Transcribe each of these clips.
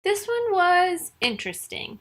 This one was interesting.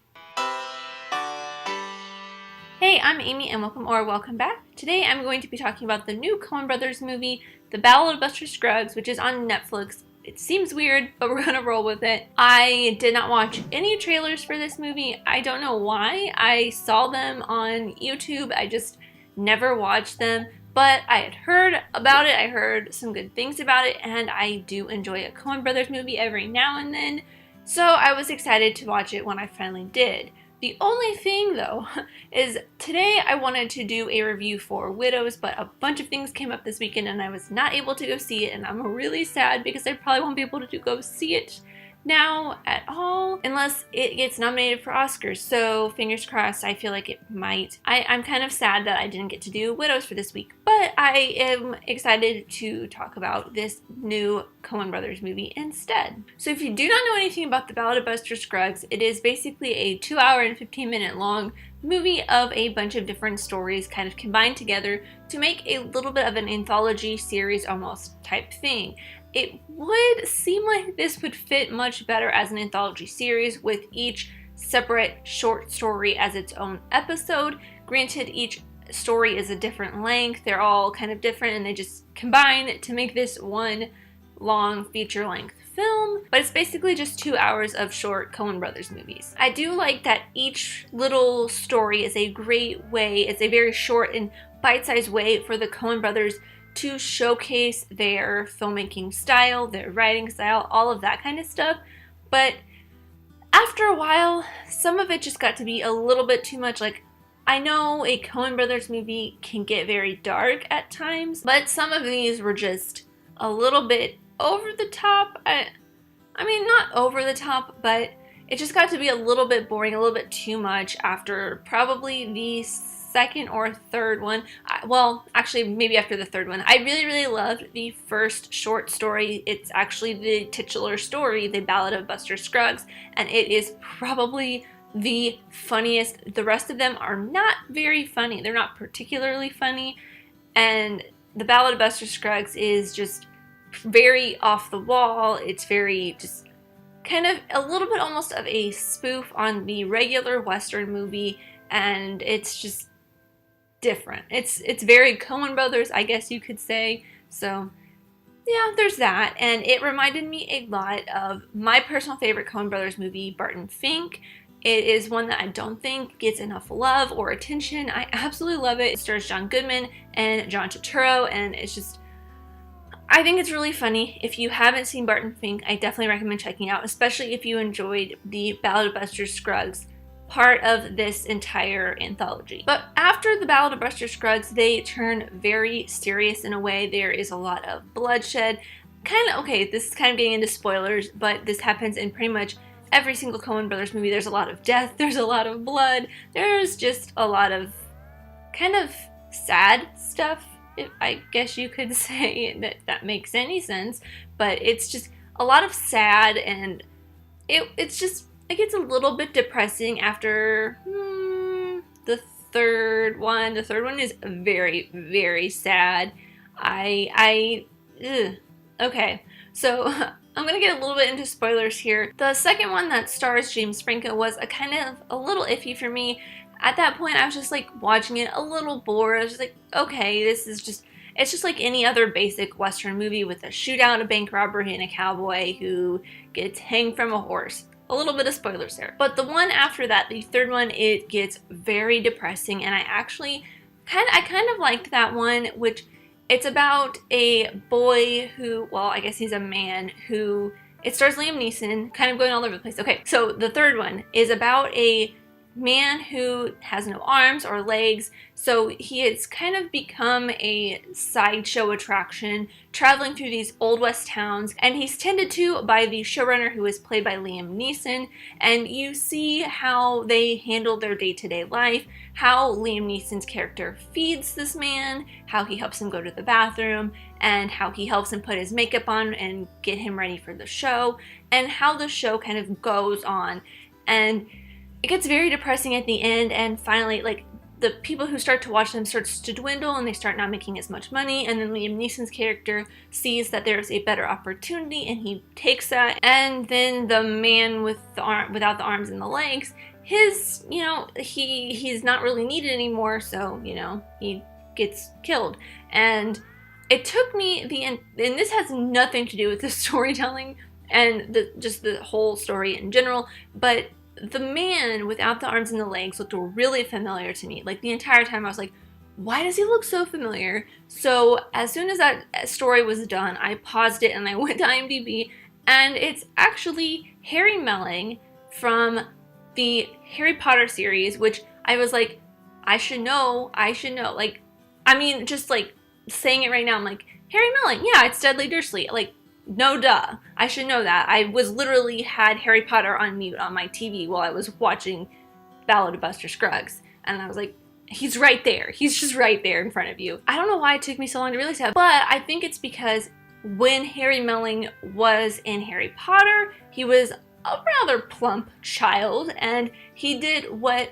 Hey, I'm Amy and welcome back. Today I'm going to be talking about the new Coen Brothers movie, The Ballad of Buster Scruggs, which is on Netflix. It seems weird, but we're gonna roll with it. I did not watch any trailers for this movie. I don't know why. I saw them on YouTube. I just never watched them, but I had heard about it. I heard some good things about it, and I do enjoy a Coen Brothers movie every now and then. So I was excited to watch it when I finally did. The only thing, though, is today I wanted to do a review for Widows, but a bunch of things came up this weekend and I was not able to go see it, and I'm really sad because I probably won't be able to go see it now at all unless it gets nominated for Oscars. So fingers crossed. I feel like it might. I'm kind of sad that I didn't get to do Widows for this week, but I am excited to talk about this new Coen Brothers movie instead. So if you do not know anything about The Ballad of Buster Scruggs, it is basically a 2-hour and 15-minute long movie of a bunch of different stories kind of combined together to make a little bit of an anthology series almost type thing. It would seem like this would fit much better as an anthology series with each separate short story as its own episode. Granted, each story is a different length. They're all kind of different and they just combine to make this one long feature-length film, but it's basically just 2 hours of short Coen Brothers movies. I do like that each little story is a great way, it's a very short and bite-sized way for the Coen Brothers to showcase their filmmaking style, their writing style, all of that kind of stuff. But after a while, some of it just got to be a little bit too much. Like, I know a Coen Brothers movie can get very dark at times, but some of these were just a little bit over the top. I mean, not over the top, but it just got to be a little bit boring, a little bit too much after probably the second or third one. Well, actually, maybe after the third one. I really loved the first short story. It's actually the titular story, The Ballad of Buster Scruggs, and it is probably the funniest. The rest of them are not very funny. They're not particularly funny, and The Ballad of Buster Scruggs is just very off the wall. It's very just kind of a little bit almost of a spoof on the regular Western movie, and it's just different. It's very Coen Brothers, I guess you could say. So yeah, there's that. And it reminded me a lot of my personal favorite Coen Brothers movie, Barton Fink. It is one that I don't think gets enough love or attention. I absolutely love it. It stars John Goodman and John Turturro, and it's just, I think it's really funny. If you haven't seen Barton Fink, I definitely recommend checking it out, especially if you enjoyed the Ballad of Buster Scruggs part of this entire anthology. But after The Ballad of Buster Scruggs, they turn very serious in a way. There is a lot of bloodshed. Okay, this is kind of getting into spoilers, but this happens in pretty much every single Coen Brothers movie. There's a lot of death, there's a lot of blood, there's just a lot of kind of sad stuff, if I guess you could say that makes any sense. But it's just a lot of sad, and it's just, it gets a little bit depressing after the third one. The third one is very, very sad. Okay, so I'm gonna get a little bit into spoilers here. The second one that stars James Franco was a little iffy for me. At that point, I was just like watching it a little bored. I was just like, okay, it's just like any other basic Western movie with a shootout, a bank robbery, and a cowboy who gets hanged from a horse. A little bit of spoilers there. But the one after that, the third one, it gets very depressing, and I actually kind of liked that one, which it's about a boy who, well, I guess he's a man who, it stars Liam Neeson, kind of going all over the place. Okay, so the third one is about a man who has no arms or legs, so he has kind of become a sideshow attraction, traveling through these Old West towns, and he's tended to by the showrunner, who is played by Liam Neeson, and you see how they handle their day-to-day life, how Liam Neeson's character feeds this man, how he helps him go to the bathroom, and how he helps him put his makeup on and get him ready for the show, and how the show kind of goes on. And it gets very depressing at the end, and finally, like, the people who start to watch them starts to dwindle and they start not making as much money, and then Liam Neeson's character sees that there's a better opportunity and he takes that. And then the man with without the arms and the legs, his, he's not really needed anymore, so, he gets killed. And it took me and this has nothing to do with the storytelling and just the whole story in general, but the man without the arms and the legs looked really familiar to me. Like, the entire time I was like, why does he look so familiar? So as soon as that story was done, I paused it and I went to IMDb, and it's actually Harry Melling from the Harry Potter series, which I was like, I should know. Like, I mean, just like saying it right now, I'm like, Harry Melling, yeah, it's Dudley Dursley. Like, no duh. I should know that. I was literally had Harry Potter on mute on my TV while I was watching Ballad of Buster Scruggs. And I was like, he's right there. He's just right there in front of you. I don't know why it took me so long to realize that, but I think it's because when Harry Melling was in Harry Potter, he was a rather plump child, and he did what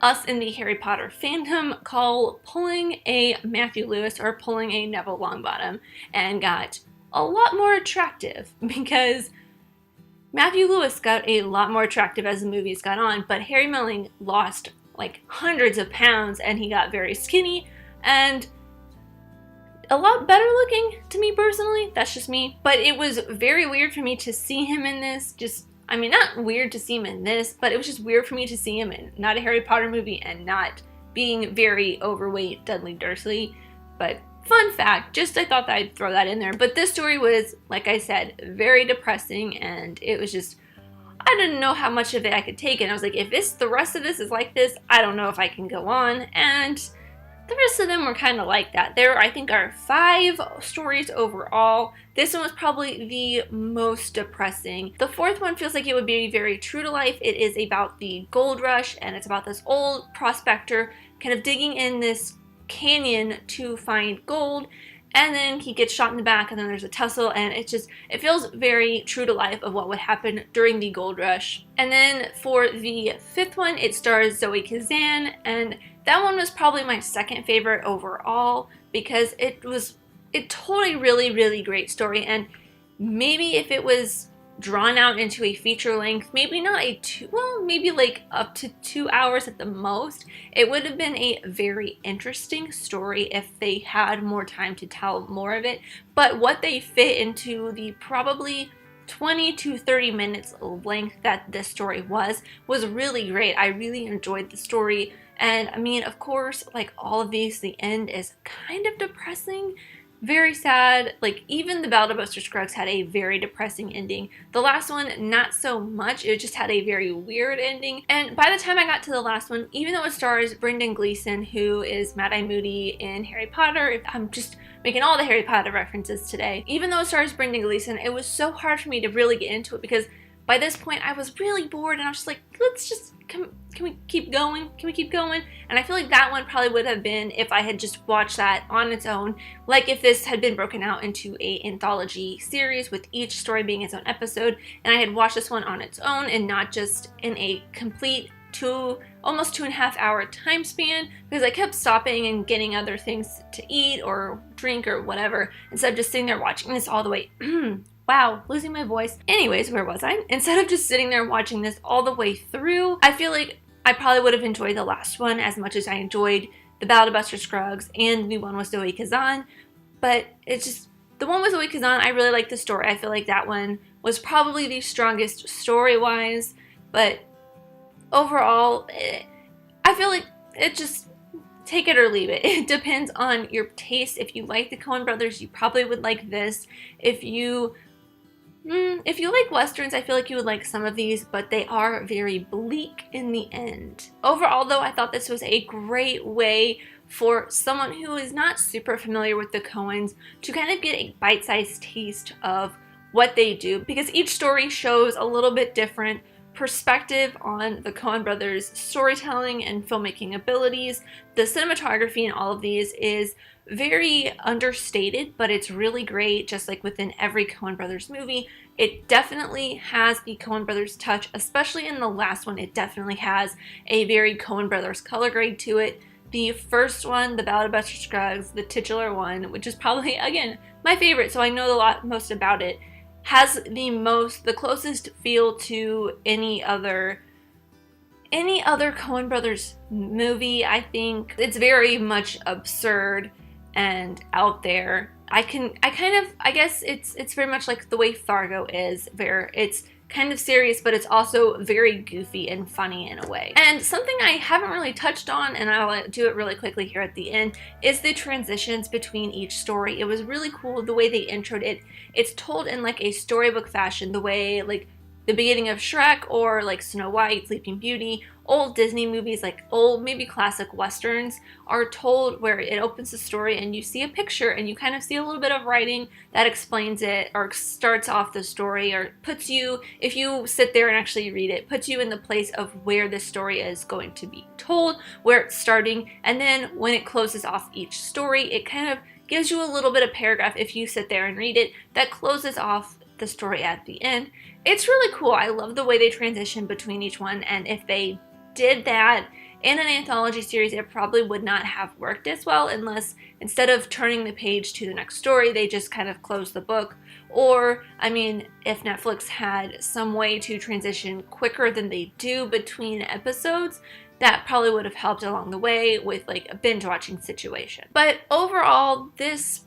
us in the Harry Potter fandom call pulling a Matthew Lewis or pulling a Neville Longbottom, and got a lot more attractive, because Matthew Lewis got a lot more attractive as the movies got on, but Harry Melling lost like hundreds of pounds and he got very skinny and a lot better looking to me personally. That's just me. But it was very weird for me to see him in this. Not weird to see him in this, but it was just weird for me to see him in not a Harry Potter movie and not being very overweight Dudley Dursley. But fun fact, I thought that I'd throw that in there. But this story was, like I said, very depressing, and it was just, I didn't know how much of it I could take, and I was like, if the rest of this is like this, I don't know if I can go on. And the rest of them were kind of like that. There, I think, are 5 stories overall. This one was probably the most depressing. The 4th one feels like it would be very true to life. It is about the gold rush, and it's about this old prospector kind of digging in this canyon to find gold, and then he gets shot in the back, and then there's a tussle, and it feels very true to life of what would happen during the gold rush. And then for the 5th one, it stars Zoe Kazan, and that one was probably my 2nd favorite overall, because it told a really, really great story. And maybe if it was drawn out into a feature length, maybe not maybe like up to 2 hours at the most, it would have been a very interesting story if they had more time to tell more of it. But what they fit into the probably 20 to 30 minutes length that this story was really great. I really enjoyed the story. And I mean, of course, like all of these, the end is kind of depressing, very sad. Like, even the Ballad of Buster Scruggs had a very depressing ending. The last one, not so much. It just had a very weird ending. And by the time I got to the last one, even though it stars Brendan Gleeson, who is Mad-Eye Moody in Harry Potter, I'm just making all the Harry Potter references today. Even though it stars Brendan Gleeson, it was so hard for me to really get into it, because by this point I was really bored, and I was just like, let's just, can we keep going? Can we keep going? And I feel like that one probably would have been if I had just watched that on its own. Like, if this had been broken out into a anthology series with each story being its own episode, and I had watched this one on its own and not just in a complete almost 2.5 hour time span, because I kept stopping and getting other things to eat or drink or whatever, instead of just sitting there watching this all the way. Wow, losing my voice. Anyways, where was I? Instead of just sitting there watching this all the way through, I feel like I probably would have enjoyed the last one as much as I enjoyed the Ballad of Buster Scruggs and the one with Zoe Kazan. But it's just, the one with Zoe Kazan, I really like the story. I feel like that one was probably the strongest story-wise, but overall, I feel like it just, take it or leave it. It depends on your taste. If you like the Coen brothers, you probably would like this. If you like westerns, I feel like you would like some of these, but they are very bleak in the end. Overall, though, I thought this was a great way for someone who is not super familiar with the Coens to kind of get a bite-sized taste of what they do, because each story shows a little bit different perspective on the Coen brothers' storytelling and filmmaking abilities. The cinematography in all of these is very understated, but it's really great, just like within every Coen brothers movie. It definitely has the Coen brothers touch, especially in the last one. It definitely has a very Coen brothers color grade to it. The first one, The Ballad of Buster Scruggs, the titular one, which is probably, again, my favorite, so I know most about it, has the closest feel to any other Coen Brothers movie. I think it's very much absurd and out there. I guess it's very much like the way Fargo is, where it's kind of serious, but it's also very goofy and funny in a way. And something I haven't really touched on, and I'll do it really quickly here at the end, is the transitions between each story. It was really cool the way they introed it. It's told in like a storybook fashion, the way like the beginning of Shrek or like Snow White, Sleeping Beauty, old Disney movies, like old maybe classic westerns, are told where it opens the story and you see a picture and you kind of see a little bit of writing that explains it or starts off the story, or puts you, if you sit there and actually read it, puts you in the place of where this story is going to be told, where it's starting, and then when it closes off each story, it kind of gives you a little bit of paragraph, if you sit there and read it, that closes off the story at the end. It's really cool. I love the way they transition between each one, and if they did that in an anthology series, it probably would not have worked as well, unless instead of turning the page to the next story, they just kind of closed the book. Or, I mean, if Netflix had some way to transition quicker than they do between episodes, that probably would have helped along the way with like a binge watching situation. But overall, this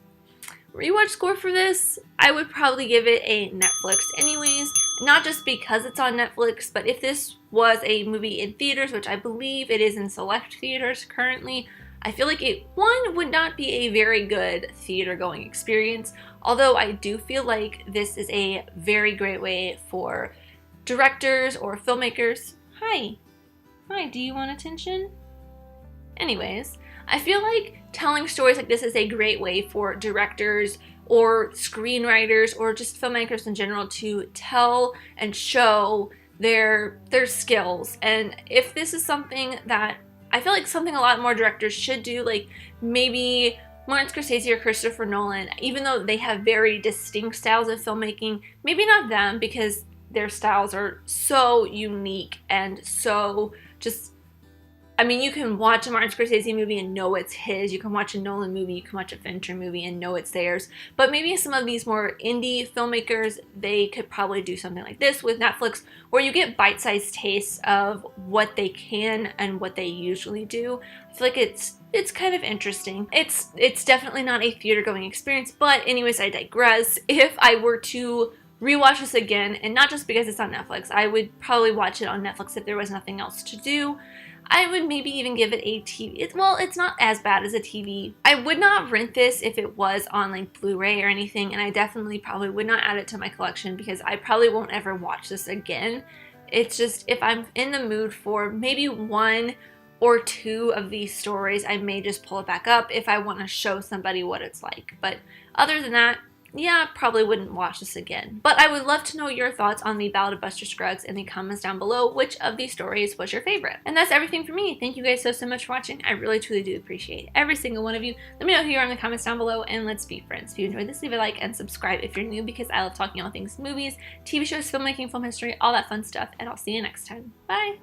rewatch score for this, I would probably give it a Netflix anyways, not just because it's on Netflix, but if this was a movie in theaters, which I believe it is in select theaters currently, I feel like it, one, would not be a very good theater going experience, although I do feel like this is a very great way for directors or filmmakers. Hi, do you want attention? Anyways, I feel like telling stories like this is a great way for directors or screenwriters or just filmmakers in general to tell and show their skills. And if this is something that I feel like something a lot more directors should do, like maybe Martin Scorsese or Christopher Nolan, even though they have very distinct styles of filmmaking, maybe not them, because their styles are so unique and so just, I mean, you can watch a Martin Scorsese movie and know it's his. You can watch a Nolan movie, you can watch a Fincher movie and know it's theirs. But maybe some of these more indie filmmakers, they could probably do something like this with Netflix, where you get bite-sized tastes of what they can and what they usually do. I feel like it's kind of interesting. It's definitely not a theater-going experience, but anyways, I digress. If I were to rewatch this again, and not just because it's on Netflix, I would probably watch it on Netflix if there was nothing else to do. I would maybe even give it a TV. Well, it's not as bad as a TV. I would not rent this if it was on like Blu-ray or anything, and I definitely probably would not add it to my collection because I probably won't ever watch this again. It's just, if I'm in the mood for maybe one or two of these stories, I may just pull it back up if I want to show somebody what it's like. But other than that, yeah, probably wouldn't watch this again. But I would love to know your thoughts on the Ballad of Buster Scruggs in the comments down below. Which of these stories was your favorite? And that's everything for me. Thank you guys so much for watching. I really truly do appreciate every single one of you. Let me know who you are in the comments down below, and let's be friends. If you enjoyed this, leave a like and subscribe if you're new, because I love talking all things movies, TV shows, filmmaking, film history, all that fun stuff, and I'll see you next time. Bye!